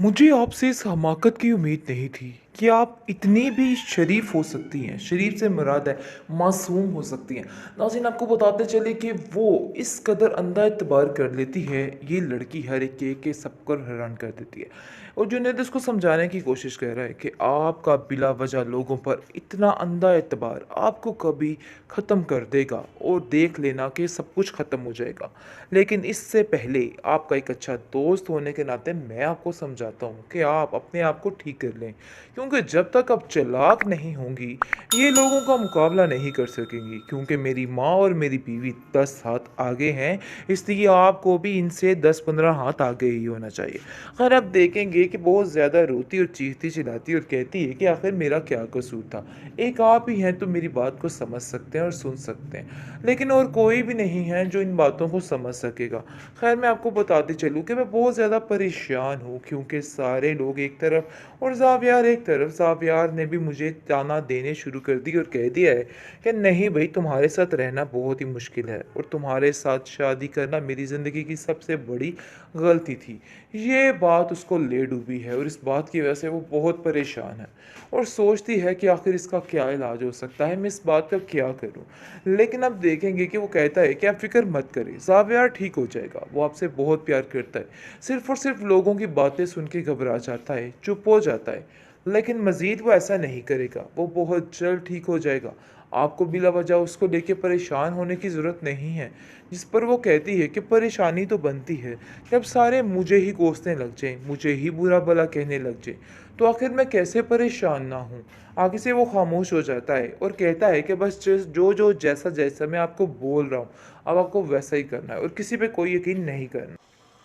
मुझे आपसे इस हमाकत की उम्मीद नहीं थी कि आप इतनी भी शरीफ हो सकती हैं। शरीफ से मुराद है मासूम हो सकती हैं। नाज़रीन, आपको बताते चले कि वो इस कदर अंधा एतबार कर लेती है, ये लड़की हर एक के सबको हैरान कर देती है। और जुनैद उसको समझाने की कोशिश कर रहा है कि आपका बिला वजह लोगों पर इतना अंधा एतबार आपको कभी ख़त्म कर देगा और देख लेना कि सब कुछ ख़त्म हो जाएगा। लेकिन इससे पहले आपका एक अच्छा दोस्त होने के नाते मैं आपको समझाता हूँ कि आप अपने आप को ठीक कर लें, क्योंकि जब तक आप चालाक नहीं होंगी ये लोगों का मुकाबला नहीं कर सकेंगी, क्योंकि मेरी माँ और मेरी बीवी 10 हाथ आगे हैं, इसलिए आपको भी इनसे 10-15 हाथ आगे ही होना चाहिए। खैर, आप देखेंगे कि बहुत ज़्यादा रोती और चीखती चिल्लाती और कहती है कि आखिर मेरा क्या कसूर था। एक आप ही हैं तो मेरी बात को समझ सकते हैं और सुन सकते हैं, लेकिन और कोई भी नहीं है जो इन बातों को समझ सकेगा। खैर, मैं आपको बताते चलूँ कि मैं बहुत ज़्यादा परेशान हूँ, क्योंकि सारे लोग एक तरफ और ज़ावियार एक तरफ। ज़ावियार ने भी मुझे ताना देने शुरू कर दी और कह दिया है कि नहीं भाई, तुम्हारे साथ रहना बहुत ही मुश्किल है और तुम्हारे साथ शादी करना मेरी ज़िंदगी की सबसे बड़ी गलती थी। ये बात उसको ले डूबी है और इस बात की वजह से वो बहुत परेशान है और सोचती है कि आखिर इसका क्या इलाज हो सकता है, मैं इस बात का क्या करूं। लेकिन अब देखेंगे कि वो कहता है कि आप फिक्र मत करें, ज़ावियार ठीक हो जाएगा, वो आपसे बहुत प्यार करता है। सिर्फ़ और सिर्फ लोगों की बातें सुन के घबरा जाता है, चुप हो जाता है। लेकिन मज़ीद वो ऐसा नहीं करेगा, वो बहुत जल्द ठीक हो जाएगा। आपको बिला वजह उसको लेके परेशान होने की ज़रूरत नहीं है। जिस पर वो कहती है कि परेशानी तो बनती है जब सारे मुझे ही कोसने लग जाएँ, मुझे ही बुरा-भला कहने लग जाएँ, तो आखिर मैं कैसे परेशान ना हूँ। आगे से वो खामोश हो जाता है और कहता है कि बस जो जैसा-जैसा मैं आपको बोल रहा हूँ, अब आपको वैसा ही करना है और किसी पे कोई यकीन नहीं करना।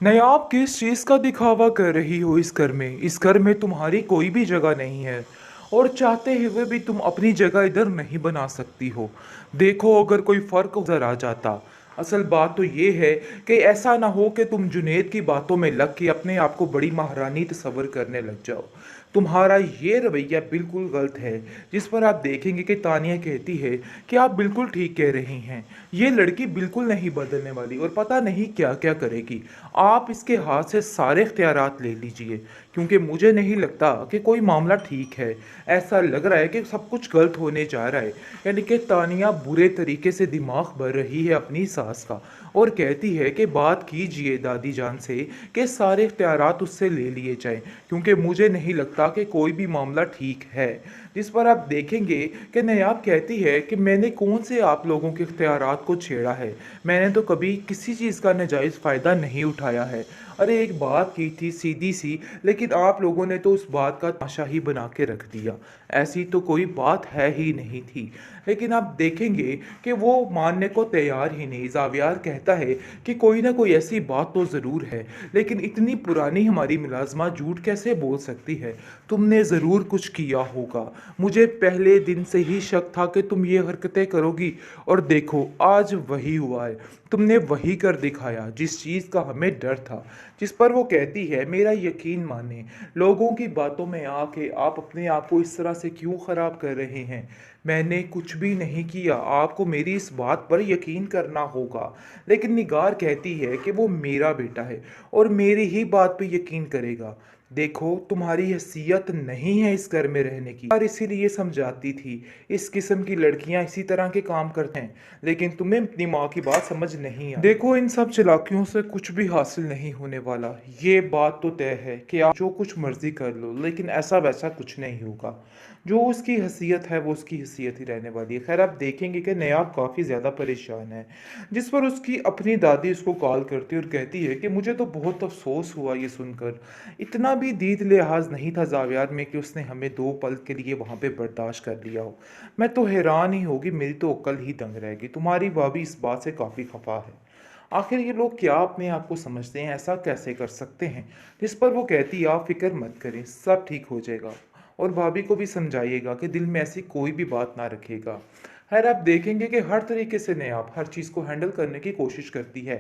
नहीं, आप किस चीज़ का दिखावा कर रही हो इस घर में? इस घर में तुम्हारी कोई भी जगह नहीं है और चाहते हुए भी तुम अपनी जगह इधर नहीं बना सकती हो। देखो, अगर कोई फ़र्क नज़र आ जाता। असल बात तो ये है कि ऐसा ना हो कि तुम जुनैद की बातों में लग के अपने आप को बड़ी महारानी तस्वर करने लग जाओ। तुम्हारा ये रवैया बिल्कुल गलत है, जिस पर आप देखेंगे कि तानिया कहती है कि आप बिल्कुल ठीक कह रही हैं। ये लड़की बिल्कुल नहीं बदलने वाली और पता नहीं क्या-क्या करेगी। आप इसके हाथ से सारे इख्तियारात ले लीजिए, क्योंकि मुझे नहीं लगता कि कोई मामला ठीक है। ऐसा लग रहा है कि सब कुछ गलत होने जा रहा है। यानी कि तानिया बुरे तरीके से दिमाग भर रही है अपनी सास का और कहती है कि बात कीजिए दादी जान से कि सारे इख्तियारात उससे ले लिए जाएँ, क्योंकि मुझे नहीं लगता कि कोई भी मामला ठीक है। जिस पर आप देखेंगे कि नायाब कहती है कि मैंने कौन से आप लोगों के इख्तियारात को छेड़ा है, मैंने तो कभी किसी चीज़ का नाजायज़ फ़ायदा नहीं उठाया है। अरे, एक बात की थी सीधी सी, लेकिन आप लोगों ने तो उस बात का तमाशा ही बना के रख दिया। ऐसी तो कोई बात है ही नहीं थी। लेकिन आप देखेंगे कि वो मानने को तैयार ही नहीं। ज़ावियार कहता है कि कोई ना कोई ऐसी बात तो ज़रूर है, लेकिन इतनी पुरानी हमारी मुलाज़मा झूठ कैसे बोल सकती है? तुमने ज़रूर कुछ किया होगा। मुझे पहले दिन से ही शक था कि तुम ये हरकतें करोगी और देखो आज वही हुआ है। तुमने वही कर दिखाया जिस चीज़ का हमें डर था। जिस पर वो कहती है मेरा यकीन माने, लोगों की बातों में आके आप अपने आप को इस तरह से क्यों ख़राब कर रहे हैं? मैंने कुछ भी नहीं किया, आपको मेरी इस बात पर यकीन करना होगा। लेकिन निगार कहती है कि वो मेरा बेटा है और मेरी ही बात पे यकीन करेगा। देखो, तुम्हारी हैसियत नहीं है इस घर में रहने की, और इसीलिए समझाती थी। इस किस्म की लड़कियां इसी तरह के काम करते हैं, लेकिन तुम्हें अपनी माँ की बात समझ नहीं आई। देखो, इन सब चालाकियों से कुछ भी हासिल नहीं होने वाला। ये बात तो तय है कि आप जो कुछ मर्जी कर लो, लेकिन ऐसा वैसा कुछ नहीं होगा। जो उसकी हैसियत है वो उसकी हैसियत ही रहने वाली है। खैर, आप देखेंगे कि नयाब काफ़ी ज़्यादा परेशान है, जिस पर उसकी अपनी दादी उसको कॉल करती है और कहती है कि मुझे तो बहुत अफसोस हुआ ये सुनकर। इतना भी दीद लिहाज नहीं था ज़ावियार में कि उसने हमें 2 पल के लिए वहाँ पे बर्दाश्त कर लिया हो। मैं तो हैरान ही होगी, मेरी तो अक्ल ही दंग रहेगी। तुम्हारी भाभी इस बात से काफ़ी खफा है। आखिर ये लोग क्या अपने आप को समझते हैं, ऐसा कैसे कर सकते हैं? जिस पर वो कहती है आप फ़िक्र मत करें, सब ठीक हो जाएगा। और भाभी को भी समझाइएगा कि दिल में ऐसी कोई भी बात ना रखिएगा। खैर, आप देखेंगे कि हर तरीके से नेहाब हर चीज़ को हैंडल करने की कोशिश करती है,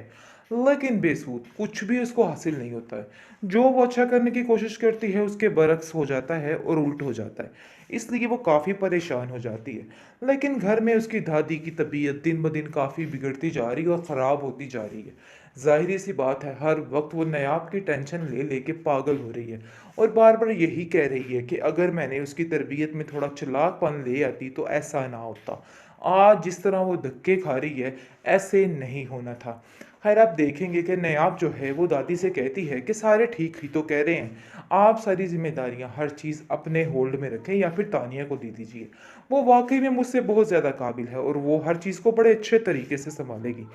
लेकिन बेसूद कुछ भी उसको हासिल नहीं होता है। जो वो अच्छा करने की कोशिश करती है उसके बरक्स हो जाता है और उल्ट हो जाता है। इसलिए वो काफ़ी परेशान हो जाती है। लेकिन घर में उसकी दादी की तबीयत दिन ब दिन काफ़ी बिगड़ती जा रही है और ख़राब होती जा रही है। ज़ाहिर सी बात है, हर वक्त वो नायाब की टेंशन ले लेके पागल हो रही है और बार बार यही कह रही है कि अगर मैंने उसकी तरबियत में थोड़ा चालाकपन ले आती तो ऐसा ना होता। आज जिस तरह वो धक्के खा रही है, ऐसे नहीं होना था। खैर, आप देखेंगे कि नायाब जो है वो दादी से कहती है कि सारे ठीक ही तो कह रहे हैं, आप सारी जिम्मेदारियां हर चीज़ अपने होल्ड में रखें या फिर तानिया को दे दीजिए। वो वाकई में मुझसे बहुत ज़्यादा काबिल है और वो हर चीज़ को बड़े अच्छे तरीके से संभालेगी।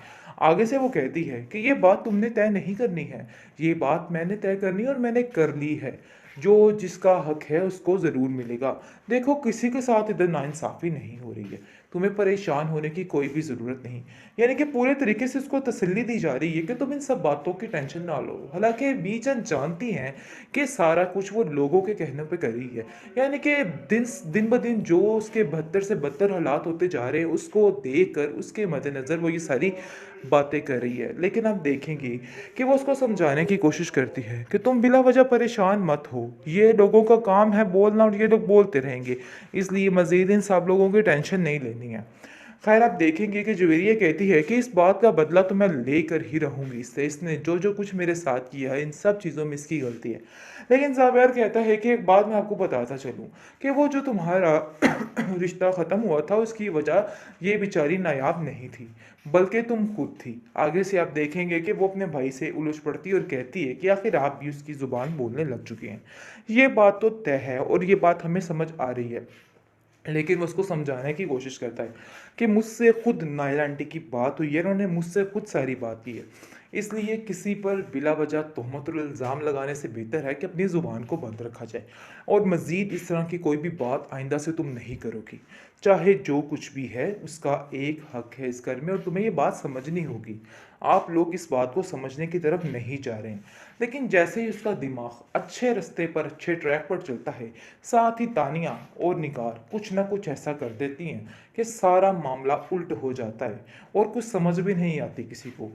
आगे से वो कहती है कि ये बात तुमने तय नहीं करनी है, ये बात मैंने तय करनी है और मैंने कर ली है। जो जिसका हक है उसको ज़रूर मिलेगा। देखो, किसी के साथ इधर नाइंसाफ़ी नहीं हो रही है। तुम्हें परेशान होने की कोई भी ज़रूरत नहीं। यानी कि पूरे तरीके से उसको तसल्ली दी जा रही है कि तुम इन सब बातों की टेंशन ना लो। हालाँकि बीचन जानती हैं कि सारा कुछ वो लोगों के कहने पे कर रही है। यानी कि दिन दिन ब दिन जो उसके बदतर से बदतर हालात होते जा रहे हैं, उसको देखकर उसके मद्देनज़र वो ये सारी बातें कर रही है। लेकिन आप देखेंगे कि वो उसको समझाने की कोशिश करती है कि तुम बिला वजह परेशान मत हो। ये लोगों का काम है बोलना और ये लोग बोलते रहेंगे। इसलिए मज़ीद इन सब लोगों की टेंशन नहीं लेनी है। खैर, आप देखेंगे कि जुवेरिया कहती है कि इस बात का बदला तो मैं लेकर ही रहूँगी इससे। इसने जो कुछ मेरे साथ किया है, इन सब चीज़ों में इसकी गलती है। लेकिन ज़ावेर कहता है कि एक बात मैं आपको बताता चलूँ कि वो जो तुम्हारा रिश्ता ख़त्म हुआ था, उसकी वजह ये बेचारी नायाब नहीं थी, बल्कि तुम खुद थी। आगे से आप देखेंगे कि वो अपने भाई से उलझ पड़ती है और कहती है कि आखिर आप भी उसकी ज़ुबान बोलने लग चुके हैं। ये बात तो तय है और ये बात हमें समझ आ रही है। लेकिन वो उसको समझाने की कोशिश करता है कि मुझसे खुद नायला आंटी की बात हुई है, उन्होंने मुझसे खुद सारी बात की है। इसलिए किसी पर बिला वजह तोहमत और इल्ज़ाम लगाने से बेहतर है कि अपनी ज़ुबान को बंद रखा जाए और मज़ीद इस तरह की कोई भी बात आइंदा से तुम नहीं करोगी। चाहे जो कुछ भी है उसका एक हक है इस घर में और तुम्हें ये बात समझनी होगी। आप लोग इस बात को समझने की तरफ नहीं जा रहे हैं। लेकिन जैसे ही उसका दिमाग अच्छे रास्ते पर, अच्छे ट्रैक पर चलता है, साथ ही तानिया और निगार कुछ ना कुछ ऐसा कर देती हैं कि सारा मामला उल्ट हो जाता है और कुछ समझ भी नहीं आती किसी को।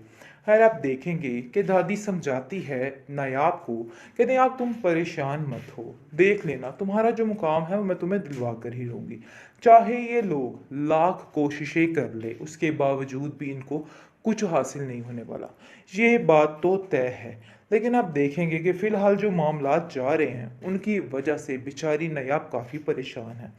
खैर, आप देखेंगे कि दादी समझाती है नायाब को कि नायाब तुम परेशान मत हो, देख लेना तुम्हारा जो मुकाम है वो मैं तुम्हें दिलवा कर ही रहूँगी। चाहे ये लोग लाख कोशिशें कर ले, उसके बावजूद भी इनको कुछ हासिल नहीं होने वाला। ये बात तो तय है। लेकिन आप देखेंगे कि फ़िलहाल जो मामलात जा रहे हैं, उनकी वजह से बेचारी नायाब काफ़ी परेशान है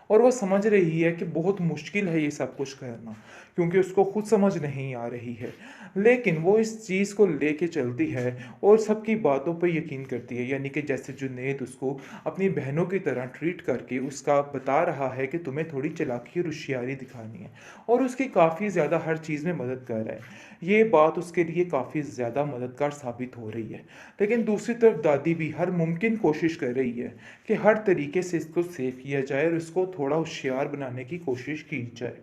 और वो समझ रही है कि बहुत मुश्किल है ये सब कुछ करना, क्योंकि उसको खुद समझ नहीं आ रही है। लेकिन वो इस चीज़ को लेके चलती है और सबकी बातों पे यकीन करती है। यानी कि जैसे जुनैद उसको अपनी बहनों की तरह ट्रीट करके उसका बता रहा है कि तुम्हें थोड़ी चालाकी और होशियारी दिखानी है और उसकी काफ़ी ज़्यादा हर चीज़ में मदद कर रहा है। ये बात उसके लिए काफ़ी ज़्यादा मददगार साबित हो रही है। लेकिन दूसरी तरफ दादी भी हर मुमकिन कोशिश कर रही है कि हर तरीके से इसको सेव किया जाए और इसको थोड़ा होशियार बनाने की कोशिश की जाए।